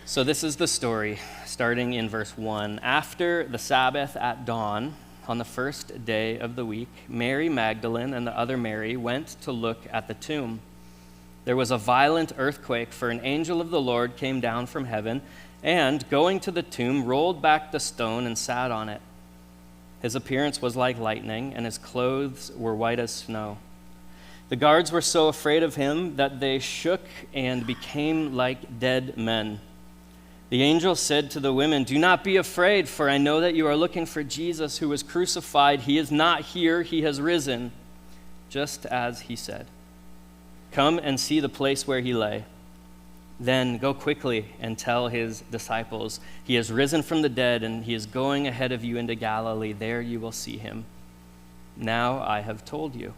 So this is the story, starting in verse 1. After the Sabbath at dawn, on the first day of the week, Mary Magdalene and the other Mary went to look at the tomb. There was a violent earthquake, for an angel of the Lord came down from heaven and, going to the tomb, rolled back the stone and sat on it. His appearance was like lightning, and his clothes were white as snow. The guards were so afraid of him that they shook and became like dead men. The angel said to the women, "Do not be afraid, for I know that you are looking for Jesus who was crucified. He is not here, he has risen, just as he said. Come and see the place where he lay. Then go quickly and tell his disciples, he has risen from the dead, and he is going ahead of you into Galilee. There you will see him. Now I have told you."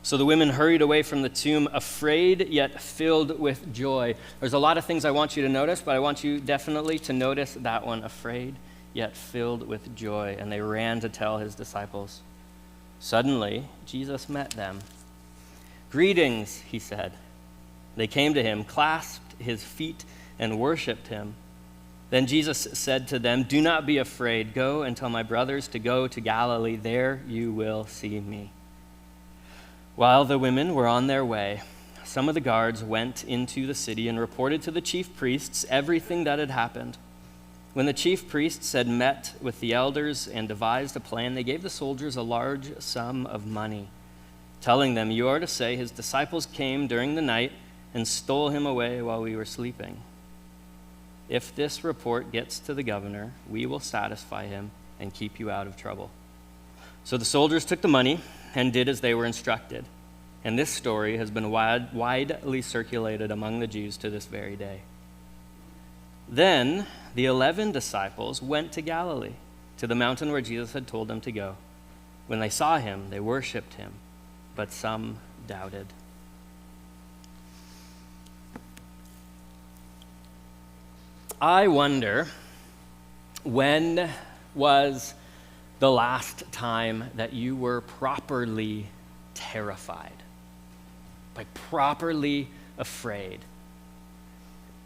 So the women hurried away from the tomb, afraid yet filled with joy. There's a lot of things I want you to notice, but I want you definitely to notice that one, afraid yet filled with joy. And they ran to tell his disciples. Suddenly, Jesus met them. "Greetings," he said. They came to him, clasped his feet, and worshiped him. Then Jesus said to them, "Do not be afraid. Go and tell my brothers to go to Galilee. There you will see me." While the women were on their way, some of the guards went into the city and reported to the chief priests everything that had happened. When the chief priests had met with the elders and devised a plan, they gave the soldiers a large sum of money, telling them, "You are to say, his disciples came during the night and stole him away while we were sleeping. If this report gets to the governor, we will satisfy him and keep you out of trouble." So the soldiers took the money and did as they were instructed. And this story has been widely circulated among the Jews to this very day. Then the 11 disciples went to Galilee, to the mountain where Jesus had told them to go. When they saw him, they worshipped him, but some doubted. I wonder, when was the last time that you were properly terrified? Like properly afraid.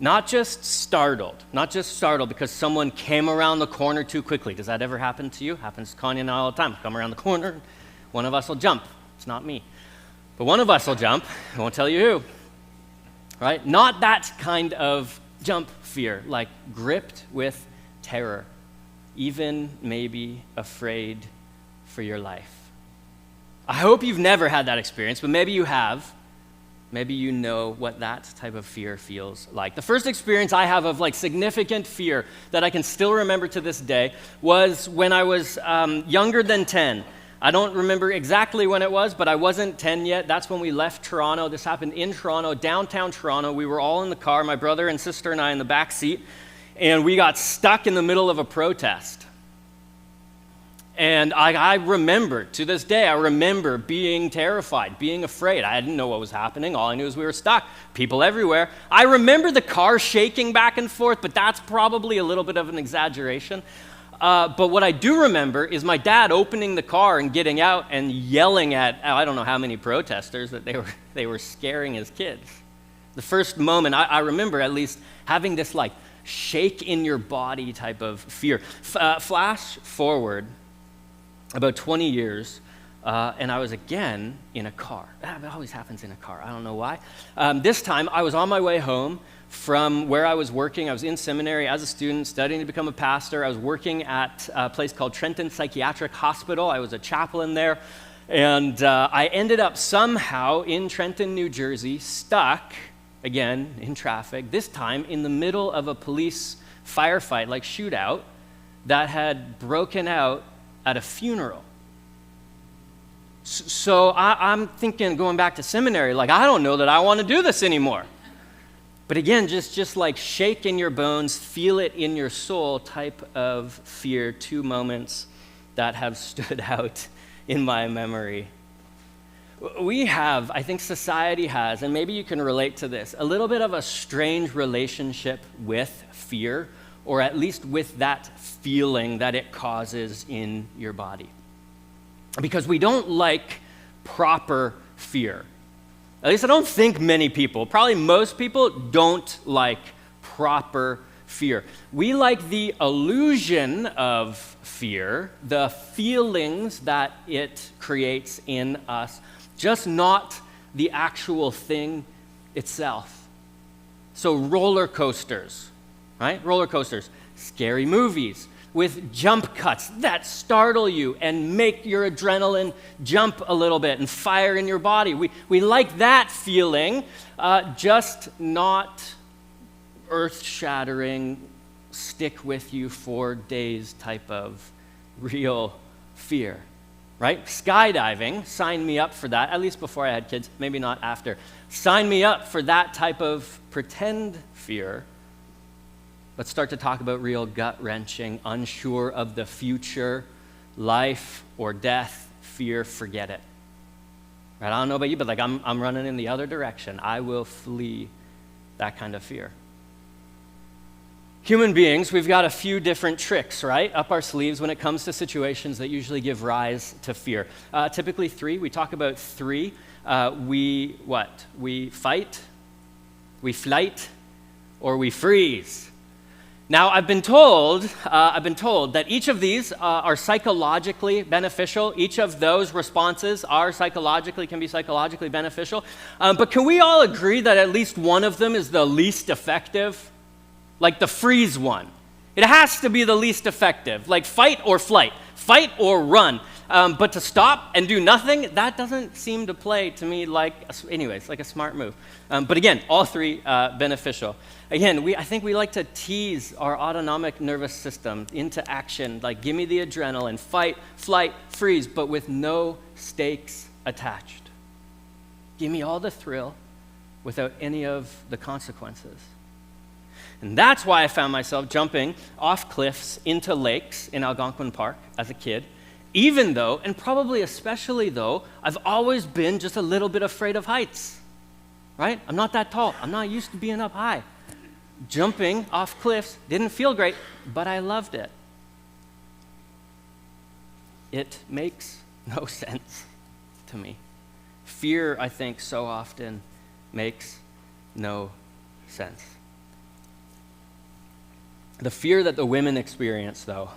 Not just startled because someone came around the corner too quickly. Does that ever happen to you? Happens to Kanye and I all the time. Come around the corner, one of us will jump. It's not me. But one of us will jump. I won't tell you who. Right? Not that kind of jump fear, like gripped with terror. Even maybe afraid for your life. I hope you've never had that experience, but maybe you have. Maybe you know what that type of fear feels like. The first experience I have of like significant fear that I can still remember to this day was when I was younger than 10. I don't remember exactly when it was, but I wasn't 10 yet. That's when we left Toronto. This happened in Toronto, downtown Toronto. We were all in the car, my brother and sister and I in the back seat, and we got stuck in the middle of a protest. And I remember, to this day, I remember being terrified, being afraid. I didn't know what was happening. All I knew was we were stuck, people everywhere. I remember the car shaking back and forth, but that's probably a little bit of an exaggeration. But what I do remember is my dad opening the car and getting out and yelling at, I don't know how many protesters, that they were scaring his kids. The first moment, I remember at least having this like shake in your body type of fear. Flash forward about 20 years, and I was again in a car. It always happens in a car. I don't know why. This time, I was on my way home from where I was working. I was in seminary as a student, studying to become a pastor. I was working at a place called Trenton Psychiatric Hospital. I was a chaplain there. And I ended up somehow in Trenton, New Jersey, stuck, again, in traffic, this time in the middle of a police firefight, like shootout, that had broken out at a funeral. So I'm thinking, going back to seminary, like, I don't know that I want to do this anymore. But again, just like shake in your bones, feel it in your soul type of fear, two moments that have stood out in my memory. We have, I think society has, and maybe you can relate to this, a little bit of a strange relationship with fear, or at least with that feeling that it causes in your body. Because we don't like proper fear. At least I don't think many people, probably most people, don't like proper fear. We like the illusion of fear, the feelings that it creates in us, just not the actual thing itself. So roller coasters, right? Roller coasters, scary movies with jump cuts that startle you and make your adrenaline jump a little bit and fire in your body. We like that feeling, just not earth-shattering, stick with you for days type of real fear, right? Skydiving, sign me up for that, at least before I had kids, maybe not after. Sign me up for that type of pretend fear. Let's start to talk about real gut-wrenching, unsure of the future, life or death, fear, forget it. Right? I don't know about you, but like I'm running in the other direction. I will flee that kind of fear. Human beings, we've got a few different tricks, right, up our sleeves when it comes to situations that usually give rise to fear. Typically 3. We talk about 3. We fight, we flight, or we freeze. Now, I've been told that each of these are psychologically beneficial. Each of those responses can be psychologically beneficial. But can we all agree that at least one of them is the least effective? Like the freeze one. It has to be the least effective. Like fight or flight, fight or run. But to stop and do nothing, that doesn't seem to play to me like a smart move. But again, all 3 beneficial. Again, I think we like to tease our autonomic nervous system into action, like give me the adrenaline, fight, flight, freeze, but with no stakes attached. Give me all the thrill without any of the consequences. And that's why I found myself jumping off cliffs into lakes in Algonquin Park as a kid, even though, and probably especially though, I've always been just a little bit afraid of heights, right? I'm not that tall. I'm not used to being up high. Jumping off cliffs didn't feel great, but I loved it. It makes no sense to me. Fear, I think, so often makes no sense. The fear that the women experience, though,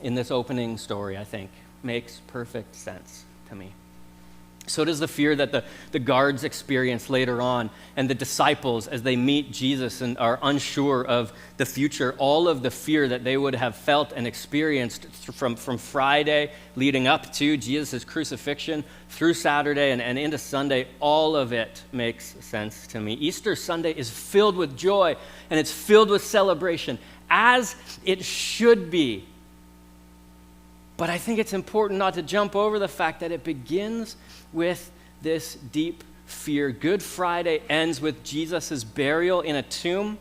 in this opening story, I think, makes perfect sense to me. So does the fear that the guards experience later on, and the disciples as they meet Jesus and are unsure of the future. All of the fear that they would have felt and experienced from Friday leading up to Jesus' crucifixion through Saturday and into Sunday, all of it makes sense to me. Easter Sunday is filled with joy, and it's filled with celebration, as it should be. But I think it's important not to jump over the fact that it begins with this deep fear. Good Friday ends with Jesus' burial in a tomb,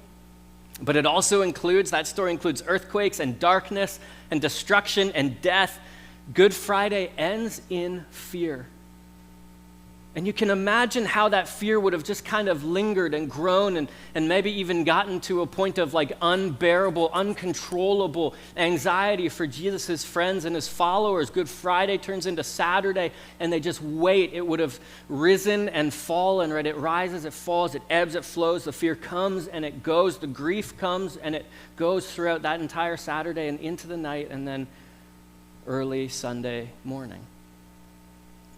but it also includes earthquakes and darkness and destruction and death. Good Friday ends in fear. And you can imagine how that fear would have just kind of lingered and grown and maybe even gotten to a point of like unbearable, uncontrollable anxiety for Jesus' friends and his followers. Good Friday turns into Saturday, and they just wait. It would have risen and fallen, right? It rises, it falls, it ebbs, it flows. The fear comes and it goes. The grief comes and it goes throughout that entire Saturday and into the night, and then early Sunday morning.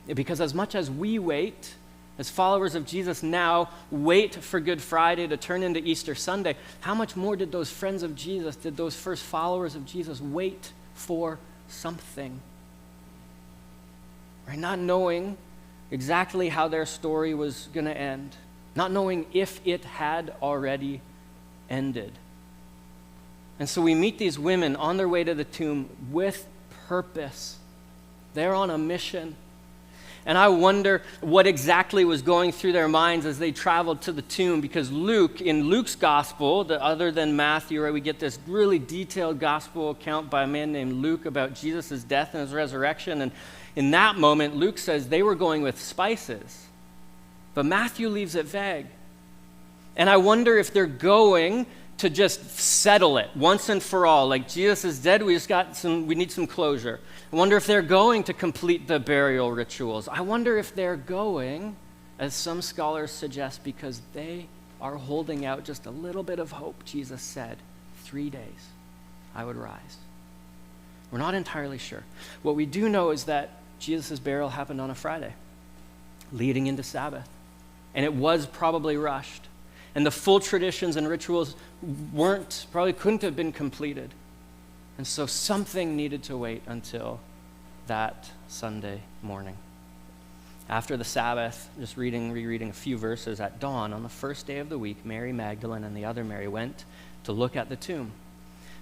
Because as much as we wait, as followers of Jesus now wait for Good Friday to turn into Easter Sunday, how much more did those friends of Jesus, did those first followers of Jesus wait for something? Right? Not knowing exactly how their story was going to end, not knowing if it had already ended. And so we meet these women on their way to the tomb with purpose. They're on a mission. And I wonder what exactly was going through their minds as they traveled to the tomb, because in Luke's gospel, other than Matthew, right, we get this really detailed gospel account by a man named Luke about Jesus' death and his resurrection. And in that moment, Luke says they were going with spices. But Matthew leaves it vague. And I wonder if they're going to just settle it once and for all. Like, Jesus is dead, we need some closure. I wonder if they're going to complete the burial rituals. I wonder if they're going, as some scholars suggest, because they are holding out just a little bit of hope, Jesus said, 3 days, I would rise. We're not entirely sure. What we do know is that Jesus' burial happened on a Friday, leading into Sabbath. And it was probably rushed. And the full traditions and rituals probably couldn't have been completed. And so something needed to wait until that Sunday morning. After the Sabbath, just rereading a few verses, at dawn on the first day of the week, Mary Magdalene and the other Mary went to look at the tomb.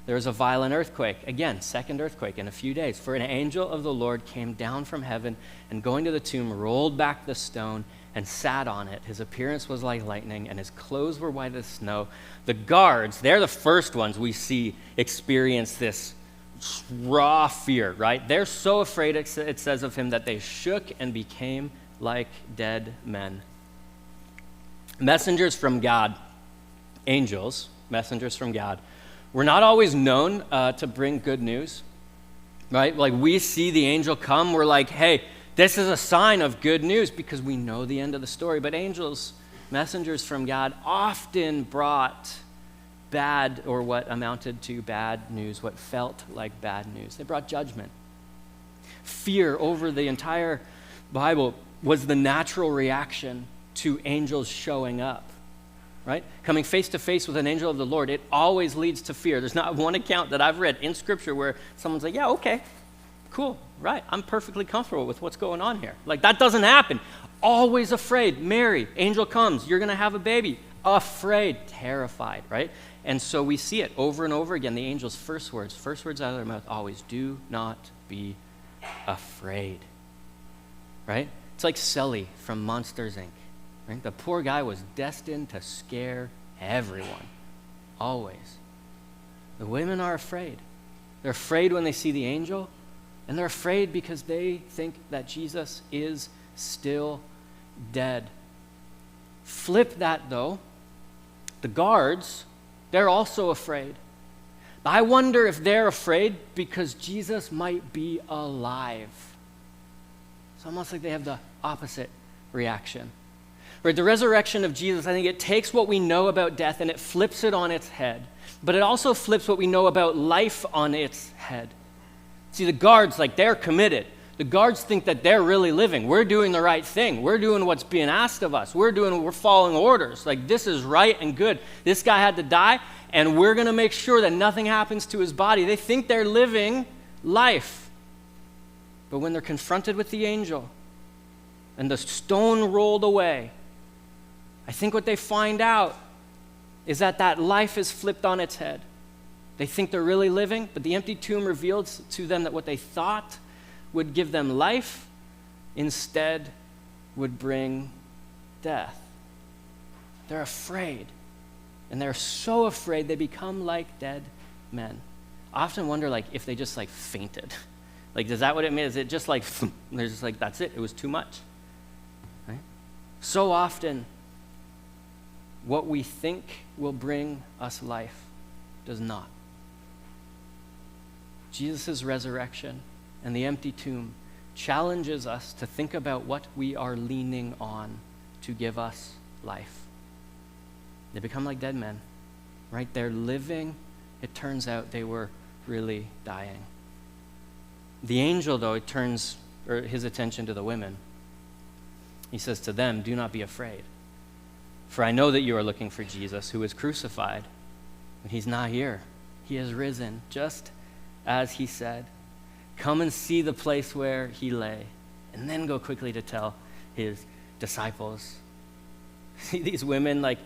There was a violent earthquake, again, second earthquake in a few days, for an angel of the Lord came down from heaven and going to the tomb, rolled back the stone and sat on it. His appearance was like lightning, and his clothes were white as snow. The guards, they're the first ones we see experience this raw fear, right? They're so afraid, it says of him, that they shook and became like dead men. Messengers from God, angels, messengers from God, were not always known to bring good news, right? Like we see the angel come, we're like, hey, this is a sign of good news because we know the end of the story. But angels, messengers from God, often brought bad, or what amounted to bad news, what felt like bad news. They brought judgment. Fear over the entire Bible was the natural reaction to angels showing up, right? Coming face to face with an angel of the Lord, it always leads to fear. There's not one account that I've read in Scripture where someone's like, yeah, okay, cool, right, I'm perfectly comfortable with what's going on here. Like, that doesn't happen. Always afraid. Mary, angel comes, you're going to have a baby. Afraid, terrified, right? And so we see it over and over again. The angel's first words out of their mouth, always, do not be afraid, right? It's like Sully from Monsters, Inc., right? The poor guy was destined to scare everyone, always. The women are afraid. They're afraid when they see the angel, and they're afraid because they think that Jesus is still dead. Flip that, though. The guards, they're also afraid. I wonder if they're afraid because Jesus might be alive. It's almost like they have the opposite reaction. Right, the resurrection of Jesus, I think it takes what we know about death and it flips it on its head. But it also flips what we know about life on its head. See, the guards, like, they're committed. The guards think that they're really living. We're doing the right thing. We're doing what's being asked of us. We're following orders. Like, this is right and good. This guy had to die, and we're going to make sure that nothing happens to his body. They think they're living life. But when they're confronted with the angel and the stone rolled away, I think what they find out is that life is flipped on its head. They think they're really living, but the empty tomb reveals to them that what they thought would give them life instead would bring death. They're afraid, and they're so afraid they become like dead men. I often wonder, like, if they just, like, fainted. Like, is that what it means? Is it just like, they're just like, that's it, it was too much, right? So often, what we think will bring us life does not. Jesus' resurrection and the empty tomb challenges us to think about what we are leaning on to give us life. They become like dead men, right? They're living. It turns out they were really dying. The angel, though, turns his attention to the women. He says to them, do not be afraid, for I know that you are looking for Jesus who was crucified, but he's not here. He has risen, just as he said. Come and see the place where he lay, and then go quickly to tell his disciples. See these women, like,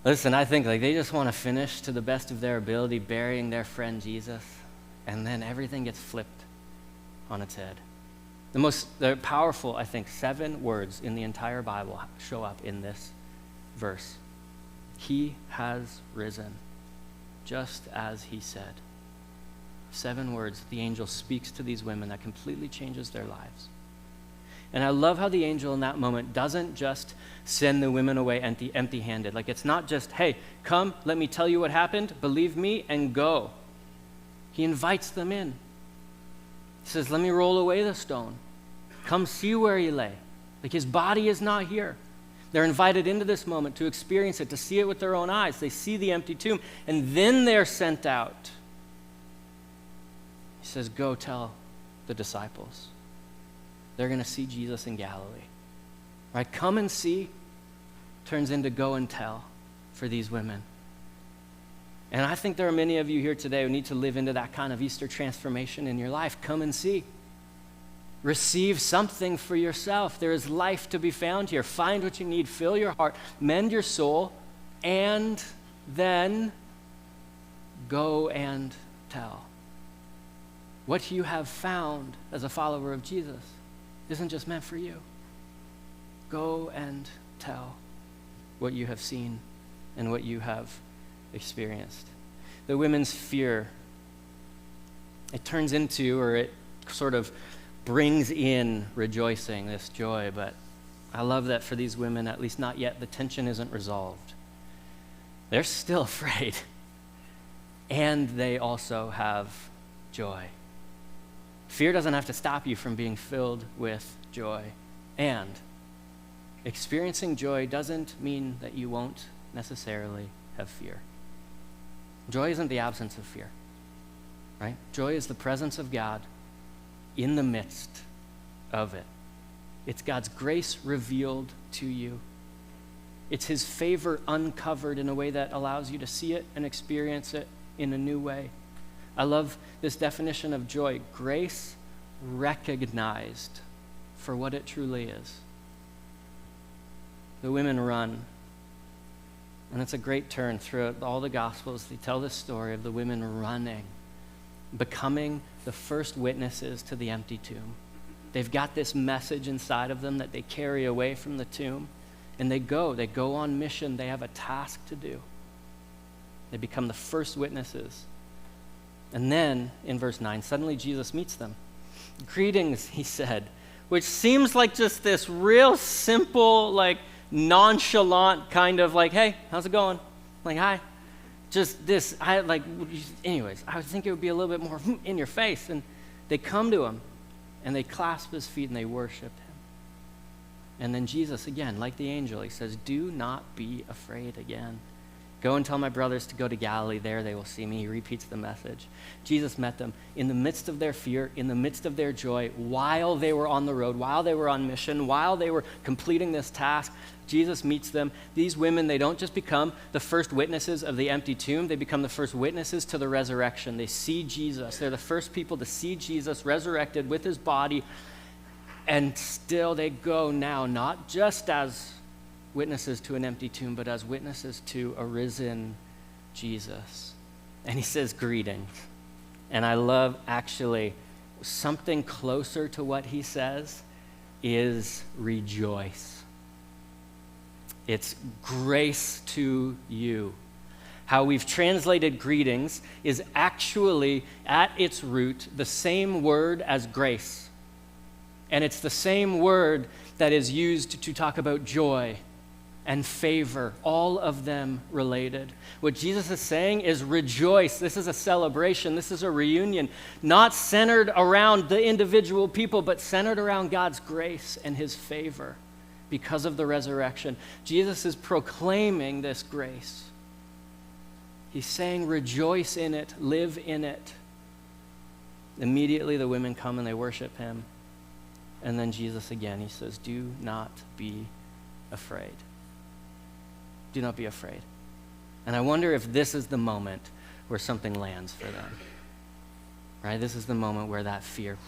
listen, I think, like, they just want to finish to the best of their ability burying their friend Jesus, and then everything gets flipped on its head. The powerful, I think, 7 words in the entire Bible show up in this verse. He has risen, just as he said. 7 words the angel speaks to these women that completely changes their lives. And I love how the angel in that moment doesn't just send the women away empty-handed. Like, it's not just, hey, come, let me tell you what happened, believe me, and go. He invites them in. He says, let me roll away the stone. Come see where he lay. Like, his body is not here. They're invited into this moment to experience it, to see it with their own eyes. They see the empty tomb, and then they're sent out. He says, go tell the disciples. They're going to see Jesus in Galilee. Right? Come and see turns into go and tell for these women. And I think there are many of you here today who need to live into that kind of Easter transformation in your life. Come and see. Receive something for yourself. There is life to be found here. Find what you need. Fill your heart. Mend your soul. And then go and tell. What you have found as a follower of Jesus isn't just meant for you. Go and tell what you have seen and what you have experienced. The women's fear, it turns into, or it sort of brings in rejoicing, this joy, but I love that for these women, at least not yet, the tension isn't resolved. They're still afraid, and they also have joy. Fear doesn't have to stop you from being filled with joy, and experiencing joy doesn't mean that you won't necessarily have fear. Joy isn't the absence of fear, right? Joy is the presence of God in the midst of it. It's God's grace revealed to you. It's his favor uncovered in a way that allows you to see it and experience it in a new way. I love this definition of joy, grace recognized for what it truly is. The women run. And it's a great turn throughout all the Gospels. They tell this story of the women running, becoming the first witnesses to the empty tomb. They've got this message inside of them that they carry away from the tomb, and they go on mission. They have a task to do. They become the first witnesses. And then, in verse 9, suddenly Jesus meets them. Greetings, he said, which seems like just this real simple, nonchalant kind of hey, how's it going? Hi. Just this, anyways, I would think it would be a little bit more in your face. And they come to him, and they clasp his feet, and they worship him. And then Jesus, again, like the angel, he says, do not be afraid again. Go and tell my brothers to go to Galilee. There they will see me. He repeats the message. Jesus met them in the midst of their fear, in the midst of their joy, while they were on the road, while they were on mission, while they were completing this task. Jesus meets them. These women, they don't just become the first witnesses of the empty tomb. They become the first witnesses to the resurrection. They see Jesus. They're the first people to see Jesus resurrected with his body. And still they go now, not just as witnesses to an empty tomb, but as witnesses to a risen Jesus. And he says, greetings. And I love, actually, something closer to what he says is rejoice. It's grace to you. How we've translated greetings is actually, at its root, the same word as grace. And it's the same word that is used to talk about joy and favor, all of them related. What Jesus is saying is rejoice. This is a celebration. This is a reunion, not centered around the individual people, but centered around God's grace and his favor because of the resurrection. Jesus is proclaiming this grace. He's saying rejoice in it, live in it. Immediately the women come and they worship him. And then Jesus again, he says, do not be afraid. Do not be afraid. And I wonder if this is the moment where something lands for them. Right? This is the moment where that fear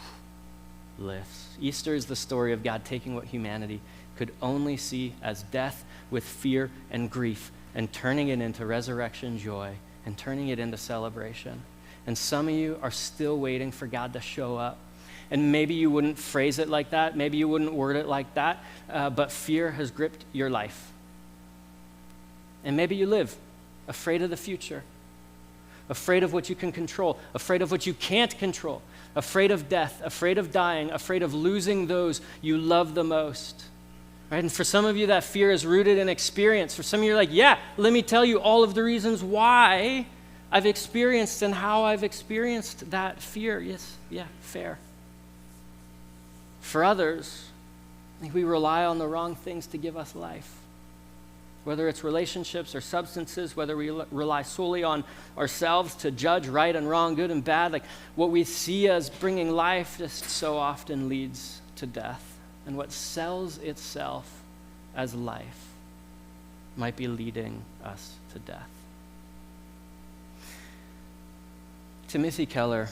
lifts. Easter is the story of God taking what humanity could only see as death with fear and grief and turning it into resurrection joy and turning it into celebration. And some of you are still waiting for God to show up. And maybe you wouldn't phrase it like that. Maybe you wouldn't word it like that. But fear has gripped your life. And maybe you live afraid of the future, afraid of what you can control, afraid of what you can't control, afraid of death, afraid of dying, afraid of losing those you love the most. Right? And for some of you, that fear is rooted in experience. For some of you, you're like, yeah, let me tell you all of the reasons why I've experienced and how I've experienced that fear. Yes, yeah, fair. For others, I think we rely on the wrong things to give us life. whether it's relationships or substances, whether we rely solely on ourselves to judge right and wrong, good and bad, like what we see as bringing life just so often leads to death. And what sells itself as life might be leading us to death. Timothy Keller,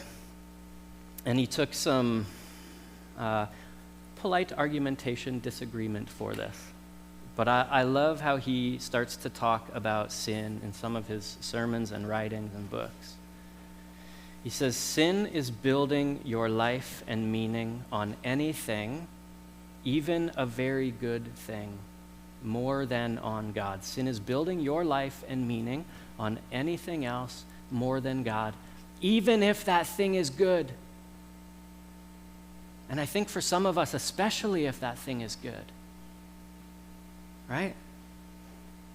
and he took some polite argumentation disagreement for this. But I love how he starts to talk about sin in some of his sermons and writings and books. He says, sin is building your life and meaning on anything, even a very good thing, more than on God. Sin is building your life and meaning on anything else more than God, even if that thing is good. And I think for some of us, especially if that thing is good, right?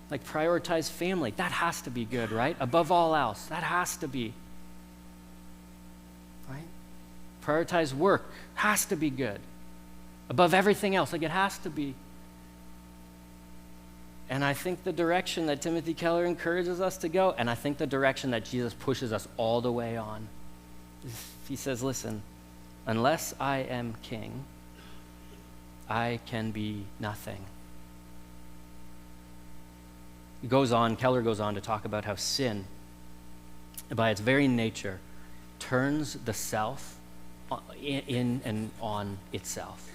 Like prioritize family. That has to be good, right? Above all else, that has to be. Right? Prioritize work. Has to be good. Above everything else, like it has to be. And I think the direction that Timothy Keller encourages us to go, and I think the direction that Jesus pushes us all the way on, he says, listen, unless I am king, I can be nothing. Keller goes on to talk about how sin, by its very nature, turns the self in and on itself.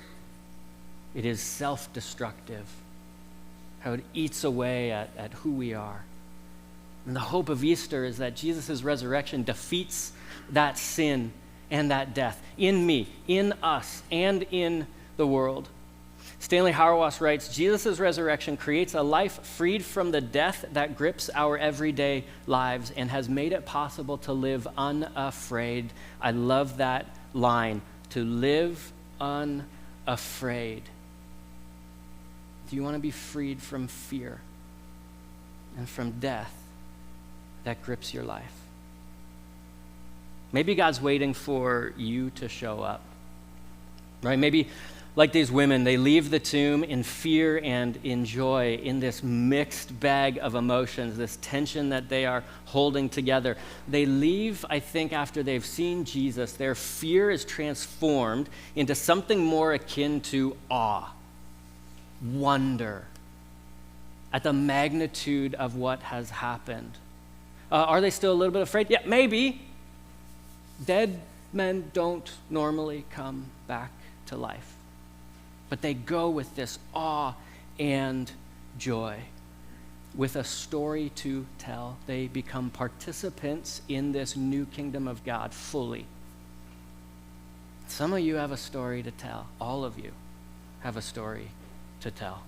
It is self-destructive, how it eats away at who we are. And the hope of Easter is that Jesus' resurrection defeats that sin and that death in me, in us, and in the world. Stanley Hauerwas writes, Jesus' resurrection creates a life freed from the death that grips our everyday lives and has made it possible to live unafraid. I love that line, to live unafraid. Do you want to be freed from fear and from death that grips your life? Maybe God's waiting for you to show up, right? Maybe like these women, they leave the tomb in fear and in joy, in this mixed bag of emotions, this tension that they are holding together. They leave, I think, after they've seen Jesus, their fear is transformed into something more akin to awe, wonder at the magnitude of what has happened. Are they still a little bit afraid? Yeah, maybe. Dead men don't normally come back to life. But they go with this awe and joy, with a story to tell. They become participants in this new kingdom of God fully. Some of you have a story to tell. All of you have a story to tell.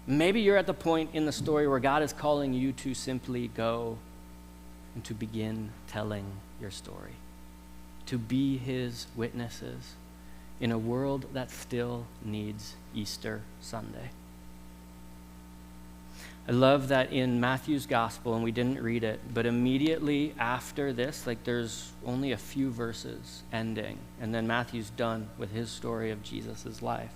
Maybe you're at the point in the story where God is calling you to simply go and to begin telling your story, to be his witnesses in a world that still needs Easter Sunday. I love that in Matthew's gospel, and we didn't read it, but immediately after this, like there's only a few verses ending, and then Matthew's done with his story of Jesus' life.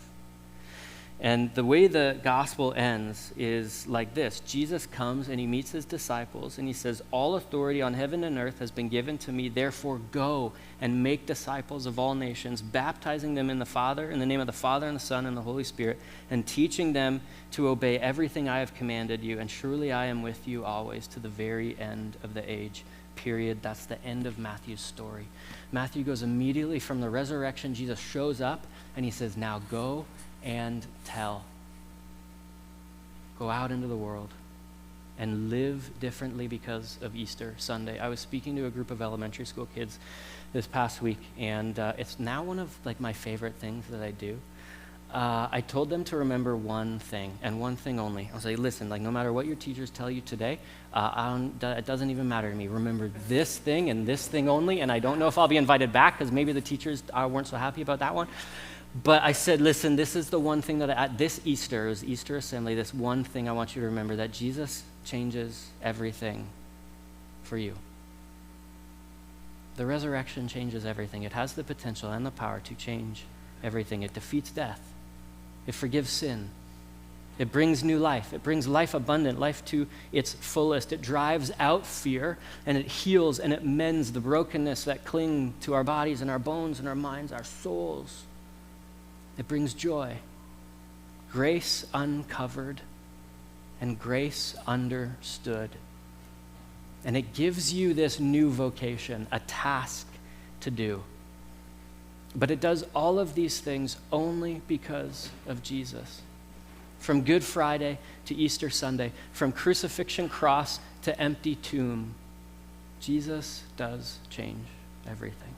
And the way the gospel ends is like this. Jesus comes and he meets his disciples and he says, all authority on heaven and earth has been given to me. Therefore, go and make disciples of all nations, baptizing them in the name of the Father and the Son and the Holy Spirit, and teaching them to obey everything I have commanded you. And surely I am with you always to the very end of the age. Period. That's the end of Matthew's story. Matthew goes immediately from the resurrection. Jesus shows up and he says, now go and tell. Go out into the world and live differently because of Easter Sunday. I was speaking to a group of elementary school kids this past week, and it's now one of like my favorite things that I do. I told them to remember one thing and one thing only. I was like, listen, like no matter what your teachers tell you today, it doesn't even matter to me. Remember this thing and this thing only, and I don't know if I'll be invited back because maybe the teachers weren't so happy about that one. But I said, listen, this is the one thing that at this Easter, it was Easter Assembly, this one thing I want you to remember, that Jesus changes everything for you. The resurrection changes everything. It has the potential and the power to change everything. It defeats death. It forgives sin. It brings new life. It brings life abundant, life to its fullest. It drives out fear, and it heals and it mends the brokenness that cling to our bodies and our bones and our minds, our souls. It brings joy, grace uncovered and grace understood. And it gives you this new vocation, a task to do. But it does all of these things only because of Jesus. From Good Friday to Easter Sunday, from crucifixion cross to empty tomb, Jesus does change everything.